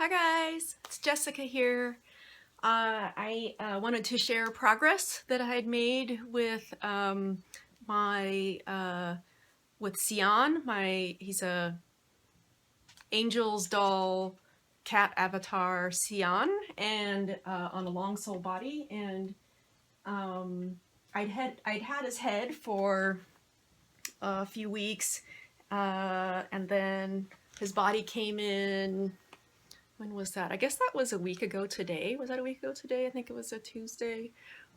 Hi guys, it's Jessica here. I wanted to share progress that I had made with with Cian. He's a Angel's doll cat avatar Cian, and on a long sole body. And I'd had his head for a few weeks, and then his body came in. When was that? I guess that was a week ago today. Was that a week ago today? I think it was a Tuesday.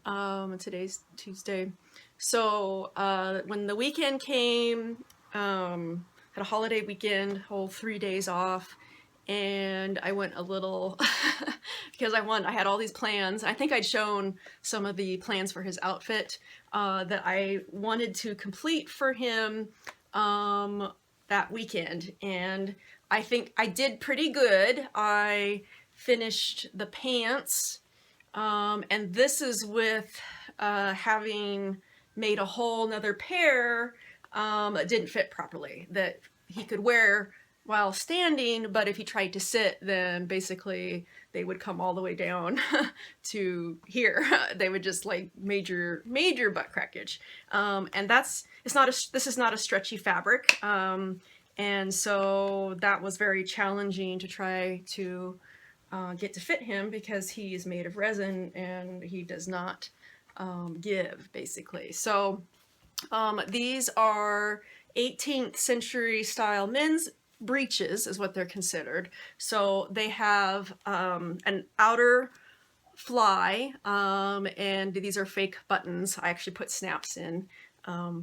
Today's Tuesday. So when the weekend came, had a holiday weekend, whole 3 days off, and I went a little because I had all these plans. I think I'd shown some of the plans for his outfit that I wanted to complete for him that weekend, and I think I did pretty good. I finished the pants, and this is with having made a whole nother pair that didn't fit properly, that he could wear while standing, but if he tried to sit, then basically they would come all the way down to here. They would just like major butt crackage, and this is not a stretchy fabric. And so that was very challenging to try to get to fit him, because he is made of resin and he does not give, basically. So these are 18th century style men's breeches is what they're considered. So they have an outer fly, and these are fake buttons. I actually put snaps in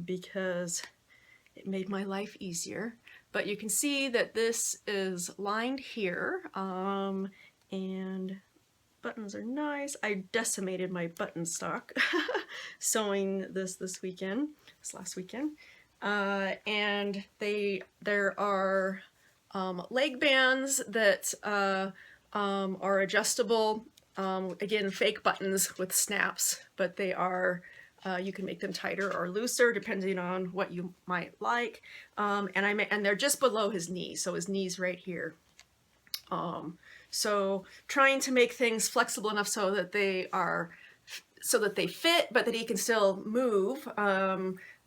because it made my life easier. But you can see that this is lined here, and buttons are nice. I decimated my button stock sewing this last weekend. And there are leg bands that are adjustable. Again, fake buttons with snaps, but they are you can make them tighter or looser depending on what you might like. And they're just below his knee, so his knee's right here. So trying to make things flexible enough so that they fit, but that he can still move.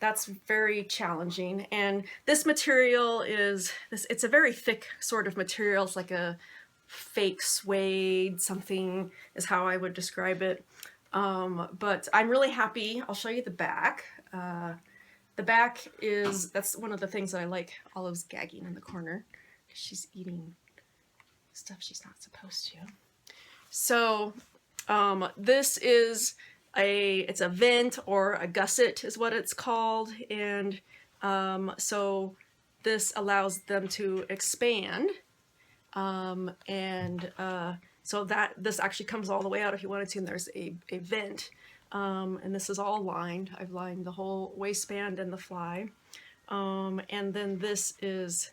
That's very challenging. And this material it's a very thick sort of material. It's like a fake suede, something is how I would describe it. But I'm really happy. I'll show you the back. The back that's one of the things that I like. Olive's gagging in the corner because she's eating stuff she's not supposed to. So this is it's a vent, or a gusset is what it's called. And so this allows them to expand. So that this actually comes all the way out if you wanted to, and there's a vent. And this is all lined. I've lined the whole waistband and the fly. And then this is,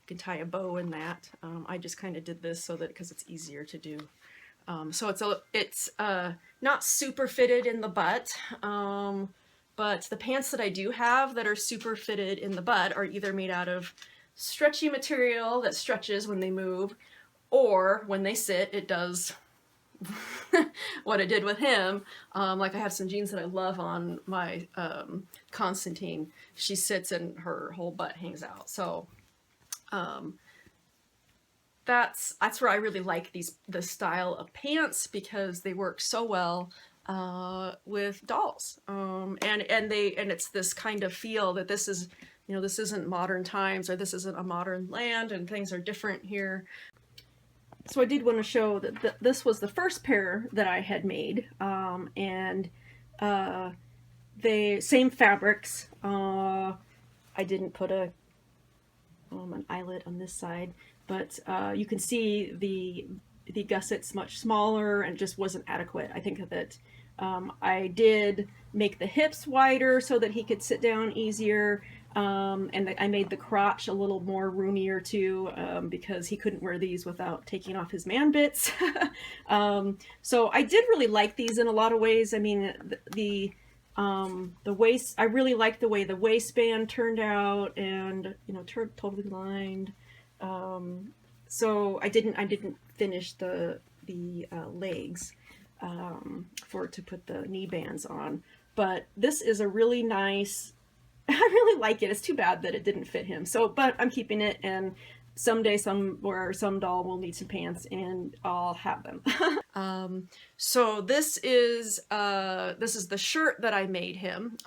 you can tie a bow in that. I just kind of did this because it's easier to do. So it's not super fitted in the butt, but the pants that I do have that are super fitted in the butt are either made out of stretchy material that stretches when they move, or when they sit, it does what it did with him. Like I have some jeans that I love on my Constantine. She sits and her whole butt hangs out. So that's where I really like the style of pants, because they work so well with dolls. And it's this kind of feel that this is, this isn't modern times, or this isn't a modern land, and things are different here. So I did want to show that this was the first pair that I had made, and the same fabrics. I didn't put an eyelet on this side, but you can see the gusset's much smaller and just wasn't adequate. I think that I did make the hips wider so that he could sit down easier. And I made the crotch a little more roomier too, because he couldn't wear these without taking off his man bits. So I did really like these in a lot of ways. I mean, the waist, I really liked the way the waistband turned out, and totally lined. so I didn't finish the legs for to put the knee bands on. But this is a really nice. I really like it. It's too bad that it didn't fit him. So, but I'm keeping it, and someday, somewhere, some doll will need some pants, and I'll have them. So this is the shirt that I made him.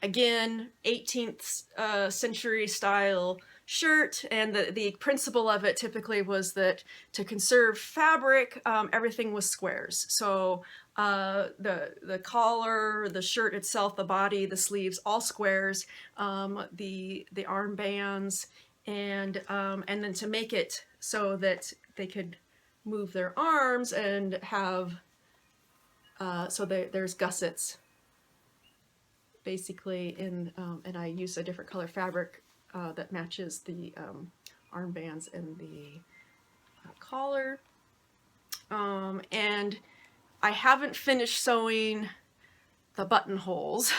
Again, 18th century style shirt, and the principle of it typically was that to conserve fabric, everything was squares. So the collar, the shirt itself, the body, the sleeves, all squares. The armbands, and then to make it so that they could move their arms and have so there's gussets basically in and I use a different color fabric that matches the armbands and the collar, and I haven't finished sewing the buttonholes.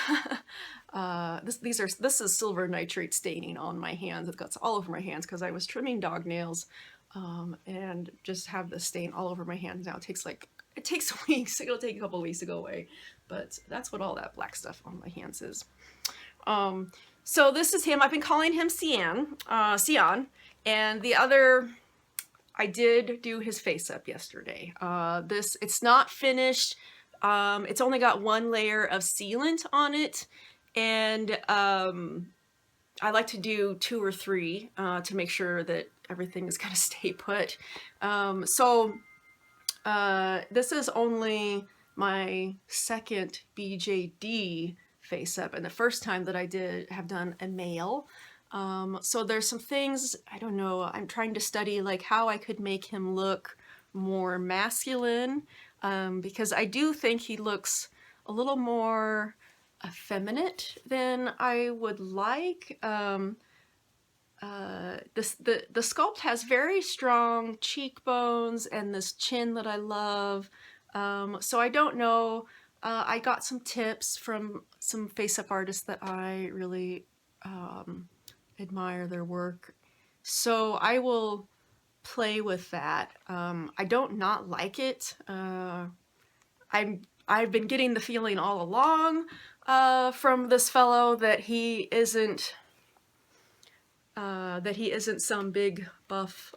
This is silver nitrate staining on my hands. It got all over my hands because I was trimming dog nails, and just have the stain all over my hands now. It takes weeks. It'll take a couple weeks to go away, but that's what all that black stuff on my hands is. So this is him. I've been calling him Cian, and the other, I did do his face up yesterday. It's not finished. It's only got one layer of sealant on it, and I like to do 2 or 3 to make sure that everything is gonna stay put. This is only my second BJD face up, and the first time that I have done a male. So there's some things, I don't know, I'm trying to study like how I could make him look more masculine, because I do think he looks a little more effeminate than I would like. The sculpt has very strong cheekbones and this chin that I love. So I don't know. I got some tips from some face-up artists that I really admire their work. So I will play with that. I don't not like it. I've been getting the feeling all along from this fellow that he isn't some big buff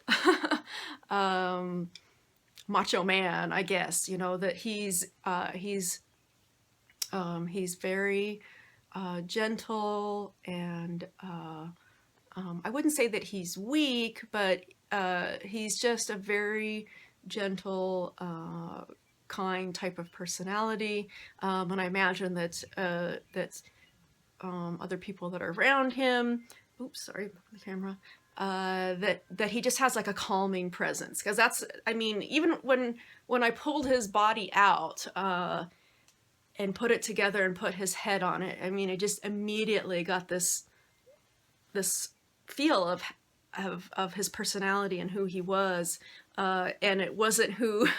macho man, I guess. You know, that he's very gentle, and I wouldn't say that he's weak, but he's just a very gentle, kind type of personality, and I imagine that other people that are around him, oops, sorry, the camera, that he just has like a calming presence, because that's, I mean, even when I pulled his body out and put it together and put his head on it, I mean, it just immediately got this feel of his personality and who he was, and it wasn't who.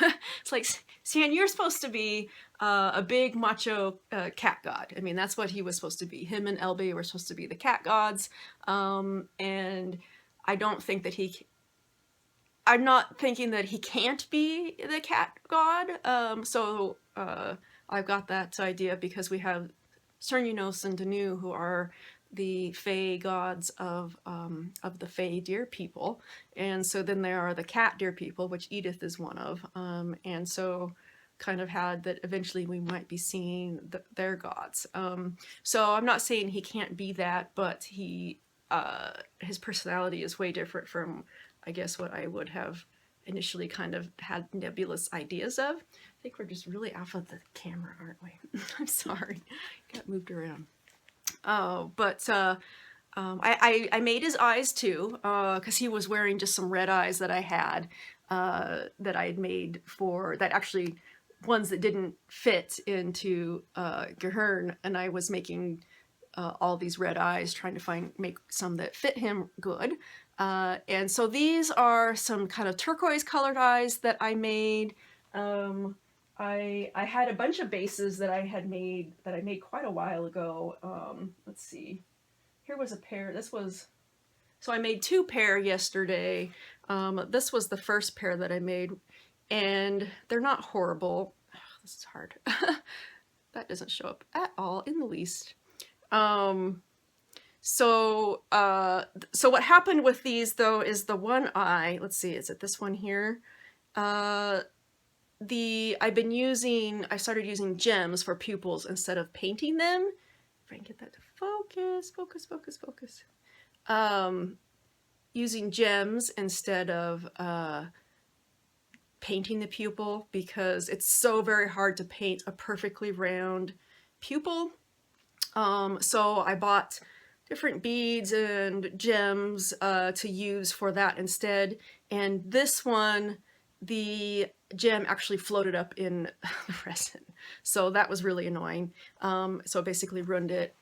It's like, Cian, you're supposed to be a big macho cat god. I mean, that's what he was supposed to be. Him and Elby were supposed to be the cat gods, and I don't think that I'm not thinking that he can't be the cat god. So I've got that idea because we have Cernunnos and Danu, who are the Fae gods of the Fae deer people, and so then there are the cat deer people, which Edith is one of, and so kind of had that eventually we might be seeing their gods. So I'm not saying he can't be that, but his personality is way different from, I guess, what I would have initially kind of had nebulous ideas of. I think we're just really off of the camera, aren't we? I'm sorry, got moved around. Oh, but I made his eyes too, because he was wearing just some red eyes that I had made for that, actually ones that didn't fit into Gehern, and I was making all these red eyes, trying to make some that fit him good. And so these are some kind of turquoise colored eyes that I made. I had a bunch of bases that I made quite a while ago. Let's see. Here was a pair. So I made 2 pair yesterday. This was the first pair that I made, and they're not horrible. Ugh, this is hard. That doesn't show up at all in the least. So what happened with these though is the one eye, let's see, is it this one here? I started using gems for pupils instead of painting them. If I can get that to focus, focus, focus, focus. Using gems instead of painting the pupil, because it's so very hard to paint a perfectly round pupil. So I bought different beads and gems to use for that instead. And this one, the gem actually floated up in the resin. So that was really annoying. So it basically ruined it.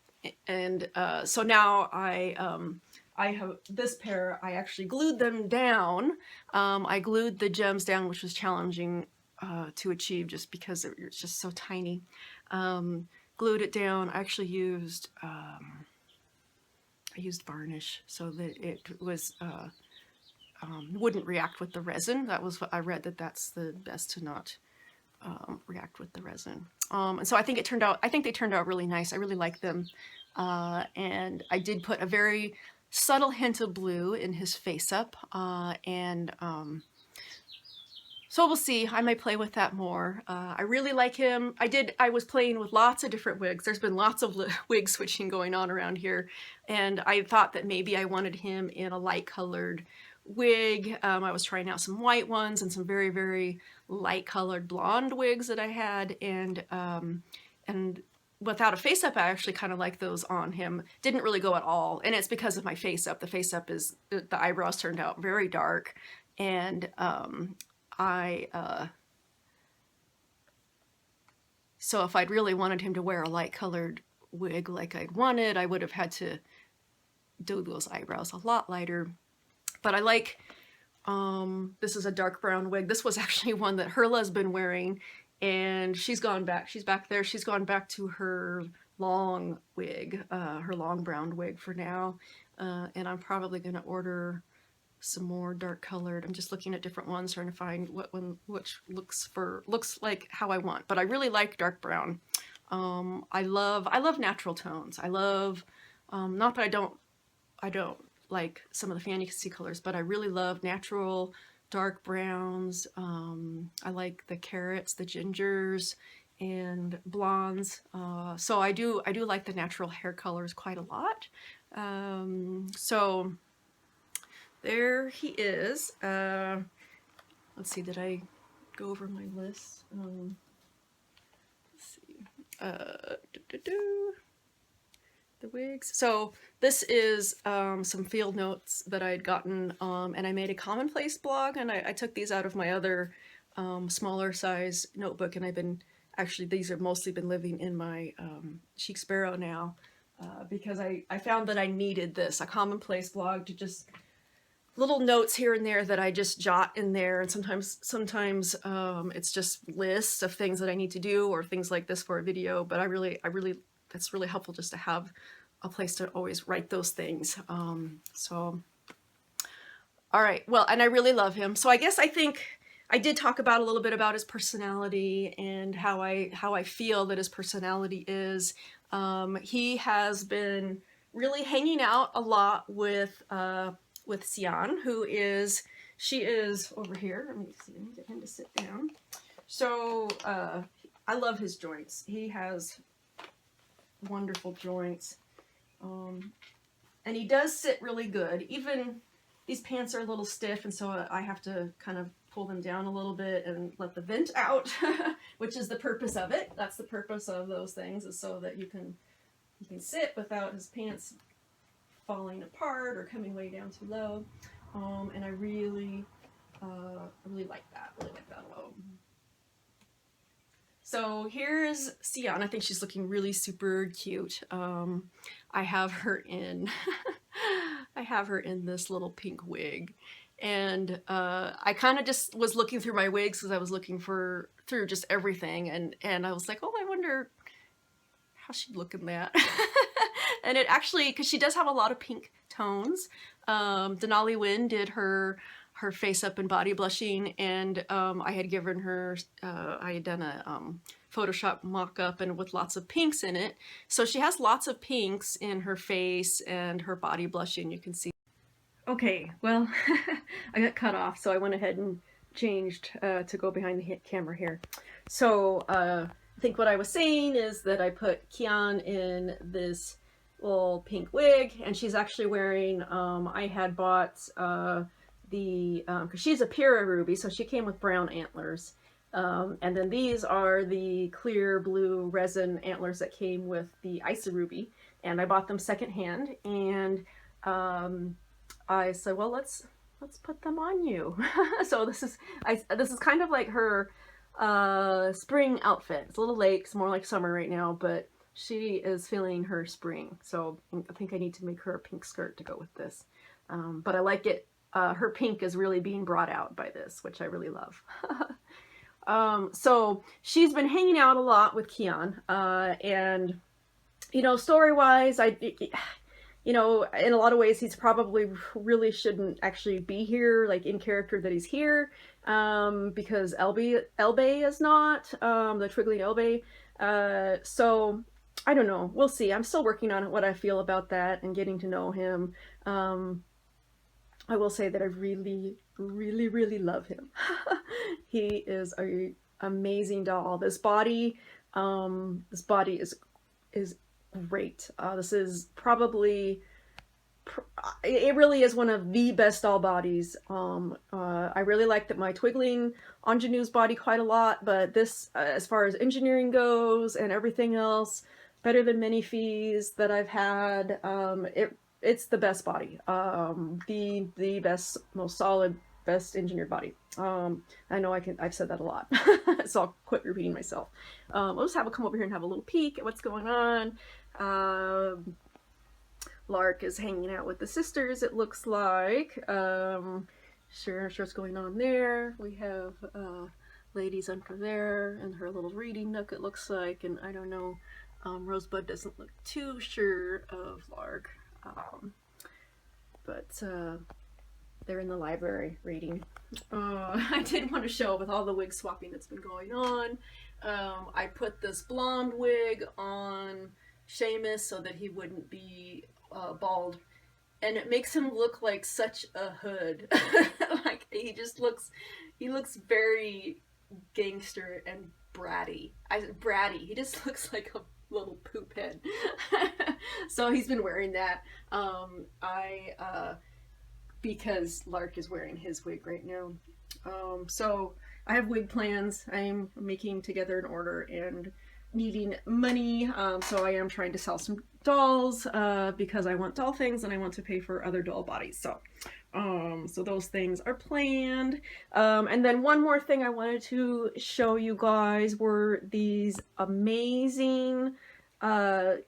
And so now I have this pair, I actually glued them down. I glued the gems down, which was challenging to achieve just because it's just so tiny. Glued it down. I actually used varnish so that it was wouldn't react with the resin. That was what I read, that's the best to not react with the resin. And so I think they turned out really nice. I really like them. And I did put a very subtle hint of blue in his face up, so we'll see. I may play with that more. I really like him. I was playing with lots of different wigs. There's been lots of wig switching going on around here, and I thought that maybe I wanted him in a light colored wig. I was trying out some white ones and some very, very light colored blonde wigs that I had, and without a face up, I actually kind of like those on him. Didn't really go at all, and it's because of my face up. The face up is, the eyebrows turned out very dark, and so if I'd really wanted him to wear a light colored wig like I'd wanted, I would have had to do those eyebrows a lot lighter. But I like, this is a dark brown wig. This was actually one that Herla's been wearing, and she's gone back. She's back there. She's gone back to her long wig, her long brown wig for now. And I'm probably going to order some more dark colored. I'm just looking at different ones, trying to find which looks like how I want. But I really like dark brown. I love natural tones. I love, not that I don't like some of the fantasy colors, but I really love natural dark browns. I like the carrots, the gingers, and blondes. So I do like the natural hair colors quite a lot. So there he is. Let's see, did I go over my list? Let's see. The wigs. So this is some field notes that I had gotten, and I made a commonplace blog, and I took these out of my other smaller size notebook, and these have mostly been living in my Chic Sparrow now, because I found that I needed this, a commonplace blog, to just little notes here and there that I just jot in there, and sometimes it's just lists of things that I need to do, or things like this for a video, but that's really helpful just to have a place to always write those things. So, all right, well, and I really love him. So I think I did talk about a little bit about his personality and how I feel that his personality is. He has been really hanging out a lot with Cian, she is over here. Let me see, let me get him to sit down. So I love his joints. He has wonderful joints. And he does sit really good. Even these pants are a little stiff, and so I have to kind of pull them down a little bit and let the vent out, which is the purpose of it. That's the purpose of those things, is so that you can sit without his pants falling apart or coming way down too low. And I really like that. Really like that a lot. So here's Cian. I think she's looking really super cute. I have her in this little pink wig, and I kind of just was looking through my wigs because I was looking through just everything, and I was like, oh, I wonder how she'd look in that. And it actually, because she does have a lot of pink tones. Denali Wynn did her her face up and body blushing, and I had given her, I had done a Photoshop mock-up and with lots of pinks in it. So she has lots of pinks in her face and her body blushing, you can see. Okay, well, I got cut off, so I went ahead and changed to go behind the camera here. So I think what I was saying is that I put Cian in this little pink wig, and she's actually wearing, I had bought because she's a Pura ruby, so she came with brown antlers. And then these are the clear blue resin antlers that came with the Isa ruby, and I bought them secondhand, and I said, well, let's put them on you. So this is kind of like her spring outfit. It's a little late, it's more like summer right now, but she is feeling her spring. So I think I need to make her a pink skirt to go with this. But I like it. Her pink is really being brought out by this, which I really love. So she's been hanging out a lot with Cian, and you know, story-wise, you know, in a lot of ways, he's probably really shouldn't actually be here, like in character that he's here, because Elbe is not, the Twiggly Elbe. So I don't know. We'll see. I'm still working on what I feel about that and getting to know him. I will say that I really, really, really love him. He is an amazing doll. This body is great. This is probably, it really is one of the best doll bodies. I really like that my Twiggling ingenue's body quite a lot, but this, as far as engineering goes and everything else, better than many fees that I've had. It's the best body. The best, most solid, best engineered body. I know I've said that a lot, so I'll quit repeating myself. We'll just come over here and have a little peek at what's going on. Lark is hanging out with the sisters, it looks like. Sure what's going on there. We have ladies under there in her little reading nook, it looks like, and I don't know, Rosebud doesn't look too sure of Lark, but they're in the library reading. I did want to show, with all the wig swapping that's been going on, I put this blonde wig on Seamus so that he wouldn't be bald, and it makes him look like such a hood. Like he looks very gangster and bratty. He just looks like a little poop head. So he's been wearing that. Because Lark is wearing his wig right now. So I have wig plans. I'm making together an order and needing money. So I am trying to sell some dolls because I want doll things and I want to pay for other doll bodies. So so those things are planned. And then one more thing I wanted to show you guys were these amazing, they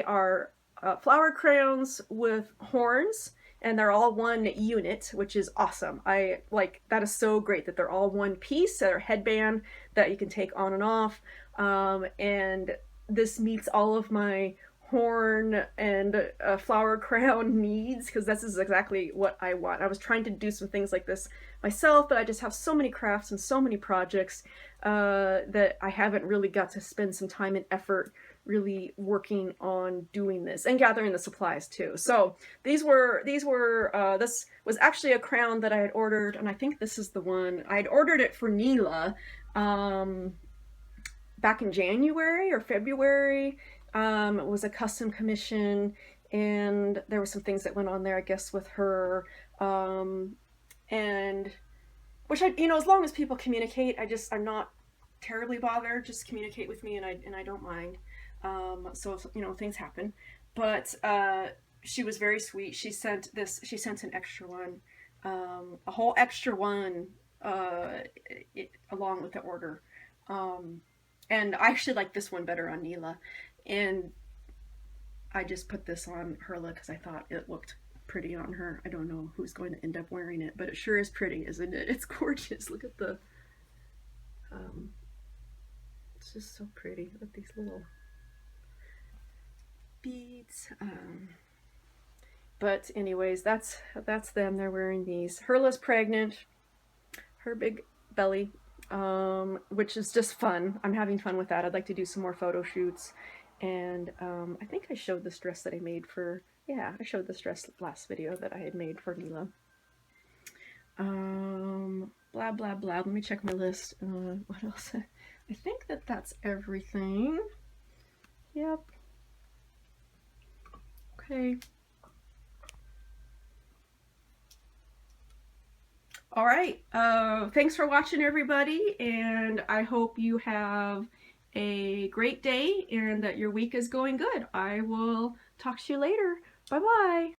are flower crowns with horns, and they're all one unit, which is awesome. That is so great that they're all one piece. They're a headband that you can take on and off. And this meets all of my horn and flower crown needs, because this is exactly what I want. I was trying to do some things like this myself, but I just have so many crafts and so many projects that I haven't really got to spend some time and effort really working on doing this and gathering the supplies too. So this was actually a crown that I had ordered, and I think this is the one. I had ordered it for Neela back in January or February. It was a custom commission, and there were some things that went on there, I guess, with her, and which as long as people communicate, I'm not terribly bothered. Just communicate with me, and I don't mind. So things happen, but she was very sweet. She sent an extra one, a whole extra one, along with the order. And I actually like this one better on Neela, and I just put this on Herla because I thought it looked pretty on her. I don't know who's going to end up wearing it, but it sure is pretty, isn't it? It's gorgeous. Look at the, it's just so pretty with these little beads. But anyways, that's them. They're wearing these. Herla's pregnant, her big belly, which is just fun. I'm having fun with that. I'd like to do some more photo shoots. And I think I showed this dress that I made for, yeah, I showed this dress last video that I had made for Neela. Blah, blah, blah. Let me check my list. What else? I think that that's everything. Yep. Okay. All right. Thanks for watching, everybody, and I hope you have a great day and that your week is going good. I will talk to you later. Bye-bye.